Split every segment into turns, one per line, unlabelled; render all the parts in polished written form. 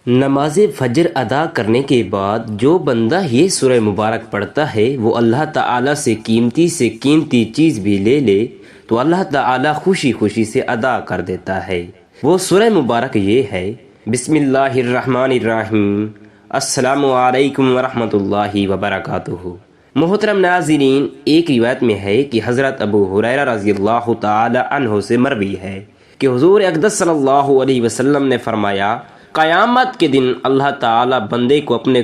نماز فجر ادا کرنے کے بعد جو بندہ یہ سورہ مبارک پڑھتا ہے وہ اللہ تعالیٰ سے قیمتی چیز بھی لے لے تو اللہ تعالیٰ خوشی خوشی سے ادا کر دیتا ہے۔ وہ سورہ مبارک یہ ہے: بسم اللہ الرحمن الرحیم، السلام علیکم ورحمۃ اللہ وبرکاتہ۔ محترم ناظرین، ایک روایت میں ہے کہ حضرت ابو ہریرہ رضی اللہ تعالی عنہ سے مروی ہے کہ حضور اقدس صلی اللہ علیہ وسلم نے فرمایا، قیامت کے دن اللہ تعالی بندے کو اپنے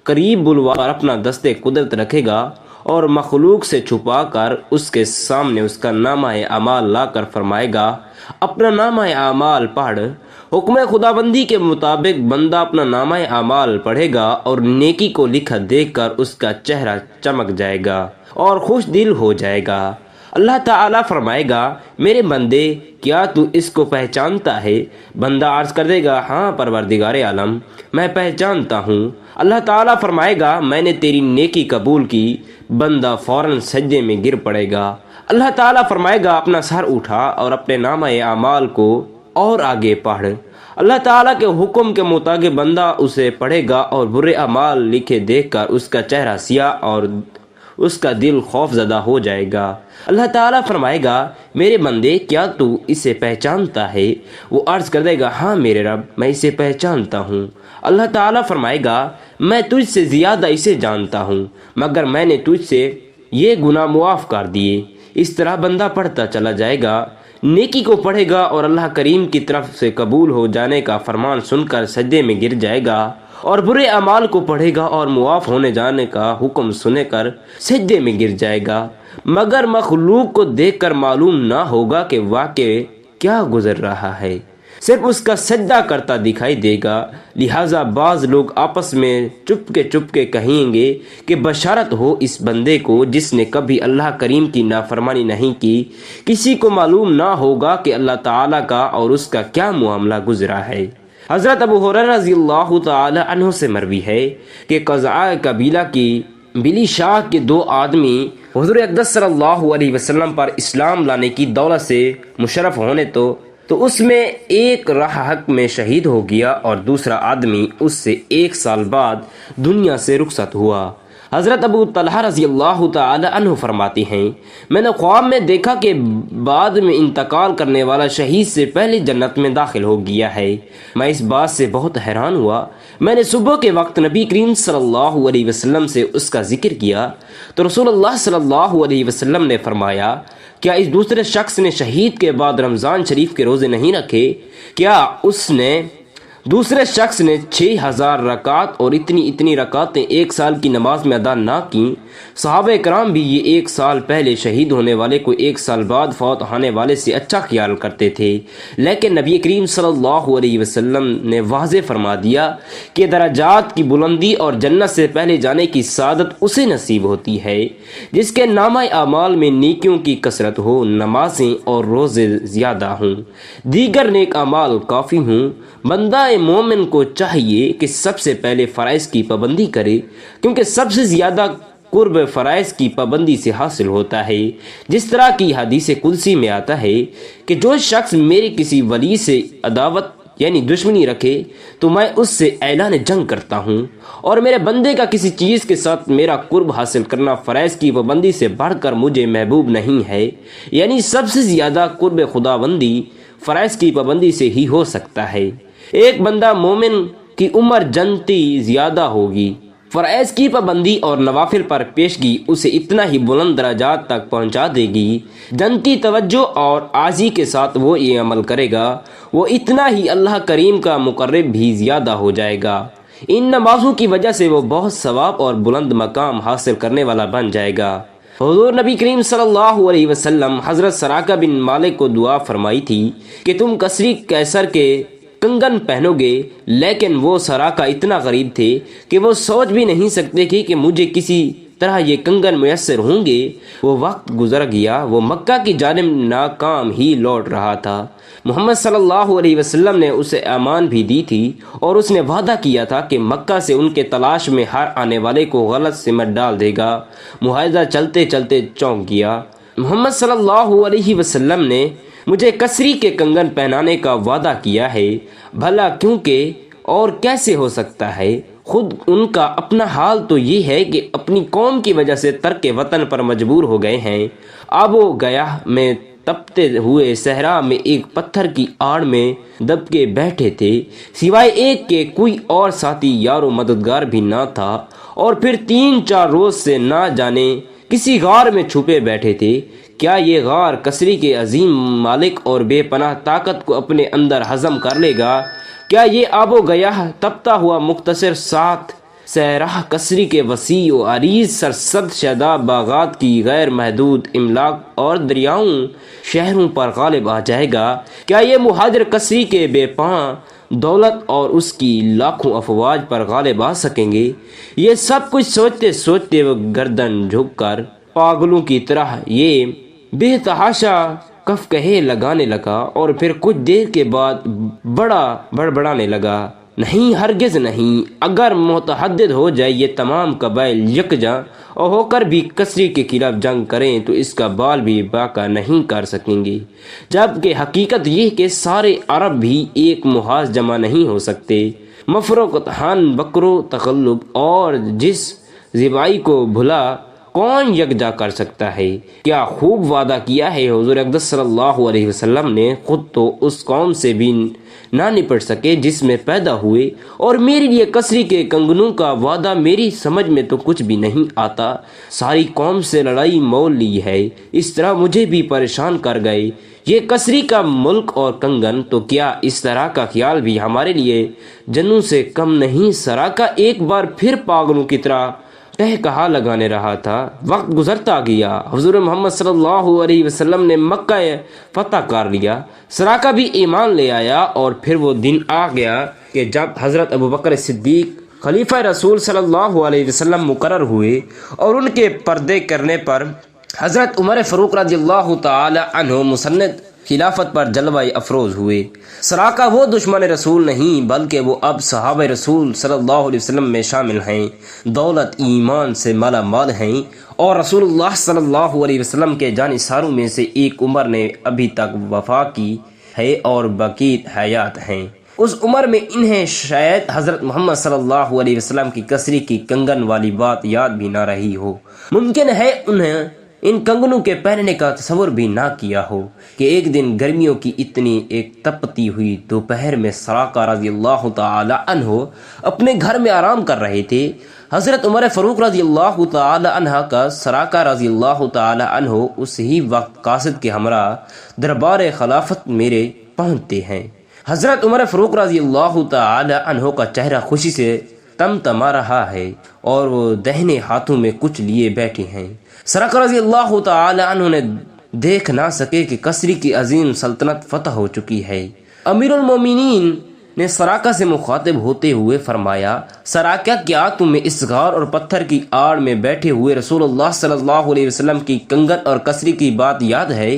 قریب بلوا کر اپنا دست قدرت رکھے گا اور مخلوق سے چھپا کر اس کے سامنے اس کا نامہ اعمال لا کر فرمائے گا، اپنا نامہ اعمال پڑھ۔ حکم خداوندی کے مطابق بندہ اپنا نامہ اعمال پڑھے گا اور نیکی کو لکھا دیکھ کر اس کا چہرہ چمک جائے گا اور خوش دل ہو جائے گا۔ اللہ تعالیٰ فرمائے گا، میرے بندے کیا تو اس کو پہچانتا ہے؟ بندہ عرض کر دے گا، ہاں پروردگار عالم، میں پہچانتا ہوں۔ اللہ تعالیٰ فرمائے گا، میں نے تیری نیکی قبول کی۔ بندہ فوراً سجدے میں گر پڑے گا۔ اللہ تعالیٰ فرمائے گا، اپنا سر اٹھا اور اپنے نامہ اعمال کو اور آگے پڑھ۔ اللہ تعالیٰ کے حکم کے مطابق بندہ اسے پڑھے گا اور برے اعمال لکھے دیکھ کر اس کا چہرہ سیاہ اور اس کا دل خوف زدہ ہو جائے گا۔ اللہ تعالیٰ فرمائے گا، میرے بندے کیا تو اسے پہچانتا ہے؟ وہ عرض کر دے گا، ہاں میرے رب، میں اسے پہچانتا ہوں۔ اللہ تعالیٰ فرمائے گا، میں تجھ سے زیادہ اسے جانتا ہوں، مگر میں نے تجھ سے یہ گناہ معاف کر دیے۔ اس طرح بندہ پڑھتا چلا جائے گا، نیکی کو پڑھے گا اور اللہ کریم کی طرف سے قبول ہو جانے کا فرمان سن کر سجدے میں گر جائے گا، اور برے اعمال کو پڑھے گا اور معاف ہونے جانے کا حکم سنے کر سجدے میں گر جائے گا، مگر مخلوق کو دیکھ کر معلوم نہ ہوگا کہ واقع کیا گزر رہا ہے، صرف اس کا سجدہ کرتا دکھائی دے گا۔ لہٰذا بعض لوگ آپس میں چپ کے کہیں گے کہ بشارت ہو اس بندے کو جس نے کبھی اللہ کریم کی نافرمانی نہیں کی۔ کسی کو معلوم نہ ہوگا کہ اللہ تعالیٰ کا اور اس کا کیا معاملہ گزرا ہے۔ حضرت ابو ہریرہ رضی اللہ تعالی عنہ سے مروی ہے کہ قزعہ قبیلہ کی بلی شاہ کے دو آدمی حضور اقدس صلی اللہ علیہ وسلم پر اسلام لانے کی دولت سے مشرف ہونے تو اس میں ایک راہ حق میں شہید ہو گیا اور دوسرا آدمی اس سے 1 سال بعد دنیا سے رخصت ہوا۔ حضرت ابو طلحہ رضی اللہ تعالی عنہ فرماتے ہیں، میں نے خواب میں دیکھا کہ بعد میں انتقال کرنے والا شہید سے پہلے جنت میں داخل ہو گیا ہے۔ میں اس بات سے بہت حیران ہوا۔ میں نے صبح کے وقت نبی کریم صلی اللہ علیہ وسلم سے اس کا ذکر کیا تو رسول اللہ صلی اللہ علیہ وسلم نے فرمایا، کیا اس دوسرے شخص نے شہید کے بعد رمضان شریف کے روزے نہیں رکھے؟ کیا دوسرے شخص نے 6000 رکعت اور اتنی رکعتیں 1 سال کی نماز میں ادا نہ کیں؟ صحابہ کرام بھی یہ 1 سال پہلے شہید ہونے والے کو 1 سال بعد فوت ہونے والے سے اچھا خیال کرتے تھے، لیکن نبی کریم صلی اللہ علیہ وسلم نے واضح فرما دیا کہ درجات کی بلندی اور جنت سے پہلے جانے کی سعادت اسے نصیب ہوتی ہے جس کے نامہ اعمال میں نیکیوں کی کثرت ہو، نمازیں اور روزے زیادہ ہوں، دیگر نیک اعمال کافی ہوں۔ بندہ مومن کو چاہیے کہ سب سے پہلے فرائض کی پابندی کرے، کیونکہ سب سے زیادہ قرب فرائض کی پابندی سے حاصل ہوتا ہے۔ جس طرح کی حدیث قدسی میں آتا ہے کہ جو شخص میرے کسی ولی سے عداوت یعنی دشمنی رکھے تو میں اس سے اعلان جنگ کرتا ہوں، اور میرے بندے کا کسی چیز کے ساتھ میرا قرب حاصل کرنا فرائض کی پابندی سے بڑھ کر مجھے محبوب نہیں ہے۔ یعنی سب سے زیادہ قرب خداوندی فرائض کی پابندی سے ہی ہو سکتا ہے۔ ایک بندہ مومن کی عمر جنتی زیادہ ہوگی، فرائض کی پابندی اور نوافل پر پیشگی اسے اتنا ہی بلند درجات تک پہنچا دے گی، جنتی توجہ اور عاجزی کے ساتھ وہ یہ عمل کرے گا، وہ اتنا ہی اللہ کریم کا مقرب بھی زیادہ ہو جائے گا۔ ان نمازوں کی وجہ سے وہ بہت ثواب اور بلند مقام حاصل کرنے والا بن جائے گا۔ حضور نبی کریم صلی اللہ علیہ وسلم حضرت سراقہ بن مالک کو دعا فرمائی تھی کہ تم کسری قیصر کے کنگن پہنو گے، لیکن وہ سراقہ اتنا غریب تھے کہ وہ سوچ بھی نہیں سکتے کہ مجھے کسی طرح یہ کنگن میسر ہوں گے۔ وہ وقت گزر گیا، وہ مکہ کی جانب ناکام ہی لوٹ رہا تھا۔ محمد صلی اللہ علیہ وسلم نے اسے امان بھی دی تھی اور اس نے وعدہ کیا تھا کہ مکہ سے ان کے تلاش میں ہر آنے والے کو غلط سمت ڈال دے گا۔ معاہدہ چلتے چلتے چونک گیا۔ محمد صلی اللہ علیہ وسلم نے مجھے کسری کے کنگن پہنانے کا وعدہ کیا ہے، بھلا کیونکہ اور کیسے ہو سکتا ہے؟ خود ان کا اپنا حال تو یہ ہے کہ اپنی قوم کی وجہ سے ترک وطن پر مجبور ہو گئے ہیں۔ آب و گیاہ میں تپتے ہوئے صحرا میں ایک پتھر کی آڑ میں دب کے بیٹھے تھے، سوائے ایک کے کوئی اور ساتھی یار و مددگار بھی نہ تھا، اور پھر 3-4 روز سے نہ جانے کسی غار میں چھپے بیٹھے تھے۔ کیا یہ غار کثری کے عظیم مالک اور بے پناہ طاقت کو اپنے اندر ہضم کر لے گا؟ کیا یہ آب و گیاہ تپتا ہوا مختصر ساتھ صحرا کثری کے وسیع و عریض سرسبز شاداب باغات کی غیر محدود املاک اور دریاؤں شہروں پر غالب آ جائے گا؟ کیا یہ مہاجر کثری کے بے پناہ دولت اور اس کی لاکھوں افواج پر غالب آ سکیں گے؟ یہ سب کچھ سوچتے سوچتے وہ گردن جھک کر پاگلوں کی طرح یہ بے تحاشا کہے لگانے لگا، اور پھر کچھ دیر کے بعد بڑا بڑبڑانے لگا، نہیں، ہرگز نہیں، اگر متحد ہو جائے یہ تمام قبائل یکجا اور ہو کر بھی کثری کے خلاف جنگ کریں تو اس کا بال بھی باقا نہیں کر سکیں گے، جبکہ حقیقت یہ کہ سارے عرب بھی ایک محاذ جمع نہیں ہو سکتے۔ مفرقتان بکرو تغلب اور جس زیبائی کو بھلا کون یکجا کر سکتا ہے؟ کیا خوب وعدہ کیا ہے حضور اقدس صلی اللہ علیہ وسلم نے، خود تو اس قوم سے بھی نہ نپٹ سکے جس میں پیدا ہوئے، اور میرے لیے کثری کے کنگنوں کا وعدہ میری سمجھ میں تو کچھ بھی نہیں آتا، ساری قوم سے لڑائی مول لی ہے، اس طرح مجھے بھی پریشان کر گئے، یہ کثری کا ملک اور کنگن، تو کیا اس طرح کا خیال بھی ہمارے لیے جنوں سے کم نہیں؟ سراقہ ایک بار پھر پاگلوں کی طرح کہا لگانے رہا تھا۔ وقت گزرتا گیا، حضور محمد صلی اللہ علیہ وسلم نے مکہ فتح کر لیا، سراقہ بھی ایمان لے آیا، اور پھر وہ دن آ گیا کہ جب حضرت ابوبکر صدیق خلیفہ رسول صلی اللہ علیہ وسلم مقرر ہوئے، اور ان کے پردے کرنے پر حضرت عمر فاروق رضی اللہ تعالی عنہ مسند خلافت پر جلوہ افروز ہوئے۔ سراقہ وہ دشمن رسول نہیں، بلکہ وہ اب صحابہ رسول صلی اللہ علیہ وسلم میں شامل ہیں، دولت ایمان سے مالا مال ہیں، اور رسول اللہ صلی اللہ علیہ وسلم کے جانثاروں میں سے ایک عمر نے ابھی تک وفا کی ہے اور بقیت حیات ہیں۔ اس عمر میں انہیں شاید حضرت محمد صلی اللہ علیہ وسلم کی کثری کی کنگن والی بات یاد بھی نہ رہی ہو، ممکن ہے انہیں ان کنگنوں کے پہننے کا تصور بھی نہ کیا ہو کہ ایک دن گرمیوں کی اتنی ایک تپتی ہوئی دوپہر میں سراقہ رضی اللہ تعالی عنہ اپنے گھر میں آرام کر رہے تھے۔ حضرت عمر فاروق رضی اللہ تعالی عنہ کا سراقہ رضی اللہ تعالی عنہ اس ہی وقت قاصد کے ہمراہ دربار خلافت میرے پہنچتے ہیں۔ حضرت عمر فاروق رضی اللہ تعالی عنہ کا چہرہ خوشی سے تمتما رہا ہے، اور وہ دہنے ہاتھوں میں کچھ لیے بیٹھے ہیں۔ سراقہ رضی اللہ تعالی عنہ نے دیکھ نہ سکے کہ کثری کی عظیم سلطنت فتح ہو چکی ہے۔ امیر المومنین نے سراقہ سے مخاطب ہوتے ہوئے فرمایا، سراقہ، کیا تمہیں اس غار اور پتھر کی آڑ میں بیٹھے ہوئے رسول اللہ صلی اللہ علیہ وسلم کی کنگن اور کثری کی بات یاد ہے؟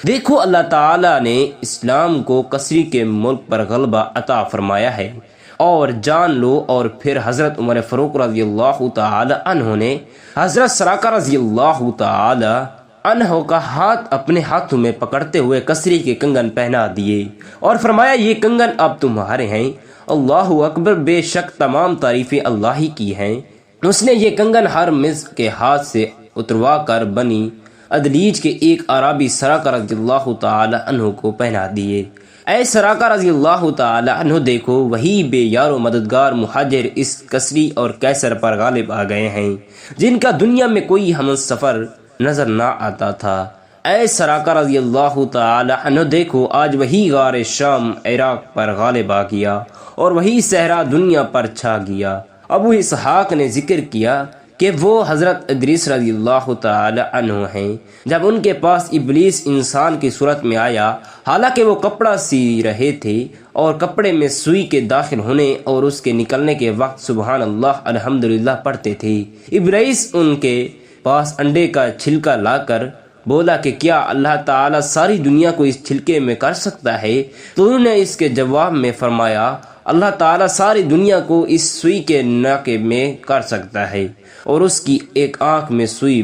دیکھو، اللہ تعالیٰ نے اسلام کو کثری کے ملک پر غلبہ عطا فرمایا ہے، اور جان لو۔ اور پھر حضرت عمر فاروق رضی اللہ تعالی عنہ نے حضرت سراقہ رضی اللہ تعالی عنہ کا ہاتھ اپنے ہاتھوں میں پکڑتے ہوئے کثری کے کنگن پہنا دیے، اور فرمایا، یہ کنگن اب تمہارے ہیں۔ اللہ اکبر، بے شک تمام تعریفیں اللہ ہی کی ہیں۔ اس نے یہ کنگن ہر مصر کے ہاتھ سے اتروا کر بنی ادلیج کے ایک عربی سراقہ رضی اللہ تعالی عنہ کو پہنا دیے۔ اے سراقہ رضی اللہ تعالی عنہ، دیکھو، وہی بے یار و مددگار مہاجر اس کثری اور کیسر پر غالب آ گئے ہیں جن کا دنیا میں کوئی ہم سفر نظر نہ آتا تھا۔ اے سراقہ رضی اللہ تعالی عنہ، دیکھو، آج وہی غار شام عراق پر غالب آ گیا، اور وہی صحرا دنیا پر چھا گیا۔ ابو اسحاق نے ذکر کیا کہ وہ حضرت ادریس رضی اللہ تعالی عنہ ہیں۔ جب ان کے پاس ابلیس انسان کی صورت میں آیا، حالانکہ وہ کپڑا سی رہے تھے، اور کپڑے میں سوئی کے داخل ہونے اور اس کے نکلنے کے وقت سبحان اللہ الحمدللہ پڑھتے تھے، ابلیس ان کے پاس انڈے کا چھلکا لا کر بولا کہ کیا اللہ تعالیٰ ساری دنیا کو اس چھلکے میں کر سکتا ہے؟ تو انہوں نے اس کے جواب میں فرمایا، اللہ تعالیٰ ساری دنیا کو اس سوئی کے ناکے میں کر سکتا ہے، اور اس کی ایک آنکھ میں سوئی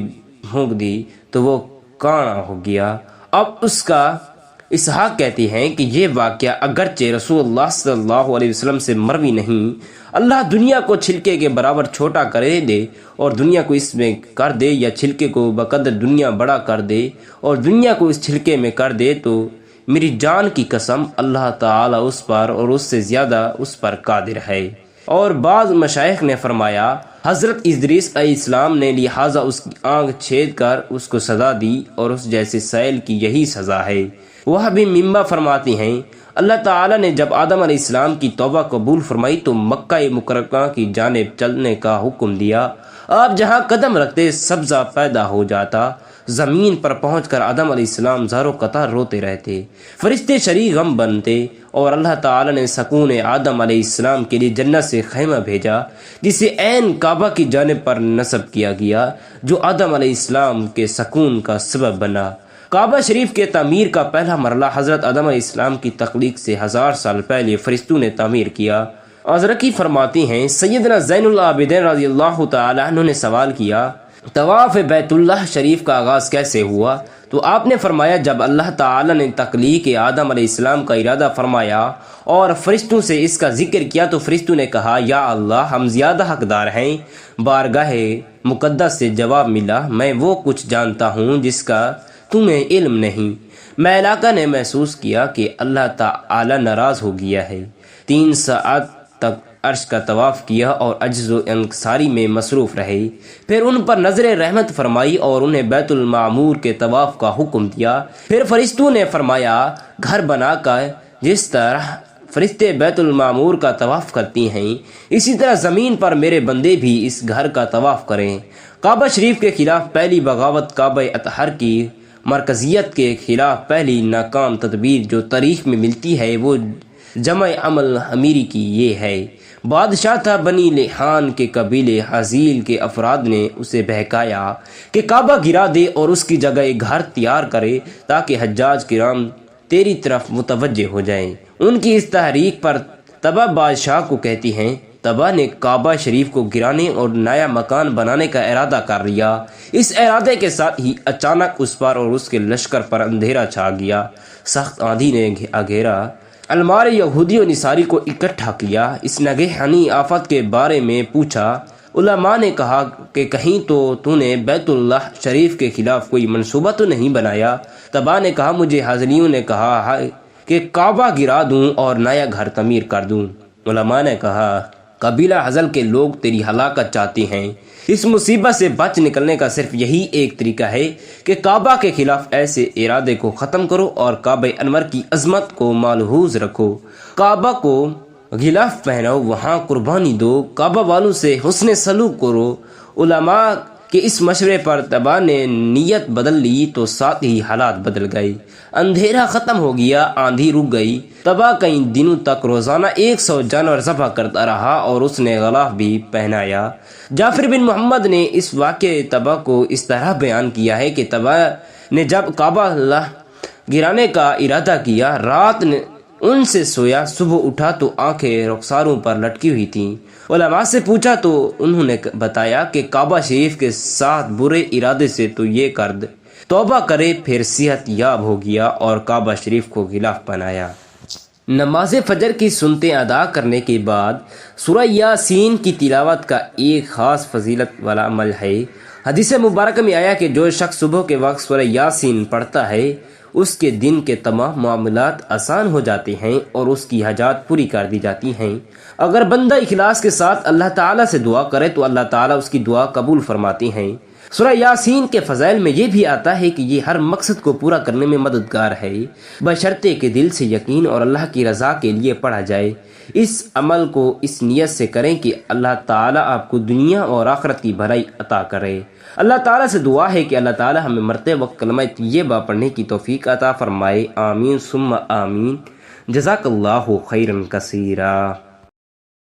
بھونک دی تو وہ کانا ہو گیا۔ اب اس کا اسحاق کہتے ہیں کہ یہ واقعہ اگرچہ رسول اللہ صلی اللہ علیہ وسلم سے مروی نہیں، اللہ دنیا کو چھلکے کے برابر چھوٹا کر دے اور دنیا کو اس میں کر دے، یا چھلکے کو بقدر دنیا بڑا کر دے اور دنیا کو اس چھلکے میں کر دے، تو میری جان کی قسم اللہ تعالیٰ اس پر اور اس سے زیادہ اس پر قادر ہے۔ اور بعض مشائخ نے فرمایا حضرت ادریس علیہ السلام نے لہٰذا اس کی آنکھ چھید کر اس کو سزا دی، اور اس جیسے سائل کی یہی سزا ہے۔ وہ بھی ممبا فرماتی ہیں اللہ تعالیٰ نے جب آدم علیہ السلام کی توبہ قبول فرمائی تو مکہ مکرمہ کی جانب چلنے کا حکم دیا۔ آپ جہاں قدم رکھتے سبزہ پیدا ہو جاتا، زمین پر پہنچ کر آدم علیہ السلام زارو قطار روتے رہتے، فرشتے شریک غم بنتے، اور اللہ تعالیٰ نے سکون آدم علیہ السلام کے لیے جنت سے خیمہ بھیجا جسے عین کعبہ کی جانب پر نصب کیا گیا، جو آدم علیہ السلام کے سکون کا سبب بنا۔ کعبہ شریف کے تعمیر کا پہلا مرحلہ حضرت آدم علیہ السلام کی تخلیق سے 1000 سال پہلے فرشتوں نے تعمیر کیا۔ ازرقی فرماتی ہیں سیدنا زین العابدین رضی اللہ تعالیٰ عنہ نے سوال کیا طواف بیت اللہ شریف کا آغاز کیسے ہوا؟ تو آپ نے فرمایا جب اللہ تعالیٰ نے تخلیق آدم علیہ السلام کا ارادہ فرمایا اور فرشتوں سے اس کا ذکر کیا تو فرشتوں نے کہا یا اللہ ہم زیادہ حقدار ہیں۔ بارگاہ مقدس سے جواب ملا میں وہ کچھ جانتا ہوں جس کا تمہیں علم نہیں۔ ملائکہ نے محسوس کیا کہ اللہ تعالی ناراض ہو گیا ہے۔ 3 ساعت تک عرش کا طواف کیا اور عجز و انکساری میں مصروف رہے، پھر ان پر نظر رحمت فرمائی اور انہیں بیت المعمور کے طواف کا حکم دیا۔ پھر فرشتوں نے فرمایا گھر بنا کر جس طرح فرشتے بیت المعمور کا طواف کرتی ہیں اسی طرح زمین پر میرے بندے بھی اس گھر کا طواف کریں۔ کعبہ شریف کے خلاف پہلی بغاوت کعبہ اطہر کی مرکزیت کے خلاف پہلی ناکام تدبیر جو تاریخ میں ملتی ہے وہ جمع عمل امیری کی یہ ہے۔ بادشاہ تھا بنی لحان کے قبیلے حزیل کے افراد نے اسے بہکایا کہ کعبہ گرا دے اور اس کی جگہ ایک گھر تیار کرے تاکہ حجاج کرام تیری طرف متوجہ ہو جائیں۔ ان کی اس تحریک پر تبا بادشاہ کو کہتی ہیں تبا نے کعبہ شریف کو گرانے اور نیا مکان بنانے کا ارادہ کر لیا۔ اس ارادے کے ساتھ ہی اچانک اس پر اور اس کے لشکر پر اندھیرا چھا گیا۔ سخت آندھی نے گھیرا، المار یہودی و نصاری کو اکٹھا کیا۔ اس ناگہانی آفت کے بارے میں پوچھا۔ علماء نے کہا کہ کہیں تو نے بیت اللہ شریف کے خلاف کوئی منصوبہ تو نہیں بنایا؟ تبا نے کہا مجھے حاضریوں نے کہا ہے کہ کعبہ گرا دوں اور نیا گھر تعمیر کر دوں۔ علماء نے کہا قبیلہ حزل کے لوگ تیری ہلاکت چاہتے ہیں۔ اس مصیبت سے بچ نکلنے کا صرف یہی ایک طریقہ ہے کہ کعبہ کے خلاف ایسے ارادے کو ختم کرو اور کعبہ انور کی عظمت کو ملحوظ رکھو۔ کعبہ کو غلاف پہناؤ، وہاں قربانی دو، کعبہ والوں سے حسن سلوک کرو۔ علماء کے اس مشورے پر تبا نے نیت بدل لی تو ساتھ ہی حالات بدل گئے۔ اندھیرا ختم ہو گیا، آندھی رک گئی۔ تبا کئی دنوں تک روزانہ 100 جانور ذبح کرتا رہا اور اس نے غلاف بھی پہنایا۔ جعفر بن محمد نے اس واقعے تبا کو اس طرح بیان کیا ہے کہ تبا نے جب کعبہ اللہ گرانے کا ارادہ کیا رات نے ان سے سویا، صبح اٹھا تو آنکھیں رخساروں پر لٹکی ہوئی تھیں۔ علماء سے پوچھا تو انہوں نے بتایا کہ کعبہ شریف کے ساتھ برے ارادے سے تو یہ کرد توبہ کرے، پھر صحت یاب ہو گیا اور کعبہ شریف کو غلاف پہنایا۔ نماز فجر کی سنتیں ادا کرنے کے بعد سورہ یاسین کی تلاوت کا ایک خاص فضیلت والا عمل ہے۔ حدیث مبارکہ میں آیا کہ جو شخص صبح کے وقت سورہ یاسین پڑھتا ہے اس کے دن کے تمام معاملات آسان ہو جاتے ہیں اور اس کی حاجات پوری کر دی جاتی ہیں۔ اگر بندہ اخلاص کے ساتھ اللہ تعالیٰ سے دعا کرے تو اللہ تعالیٰ اس کی دعا قبول فرماتی ہیں۔ سورہ یاسین کے فضائل میں یہ بھی آتا ہے کہ یہ ہر مقصد کو پورا کرنے میں مددگار ہے، بشرطے کہ دل سے یقین اور اللہ کی رضا کے لیے پڑھا جائے۔ اس عمل کو اس نیت سے کریں کہ اللہ تعالیٰ آپ کو دنیا اور آخرت کی بھلائی عطا کرے۔ اللہ تعالیٰ سے دعا ہے کہ اللہ تعالیٰ ہمیں مرتے وقت کلمہ طیبہ پڑھنے کی توفیق عطا فرمائے۔ آمین ثم آمین۔ جزاک اللہ خیرا کثیرا۔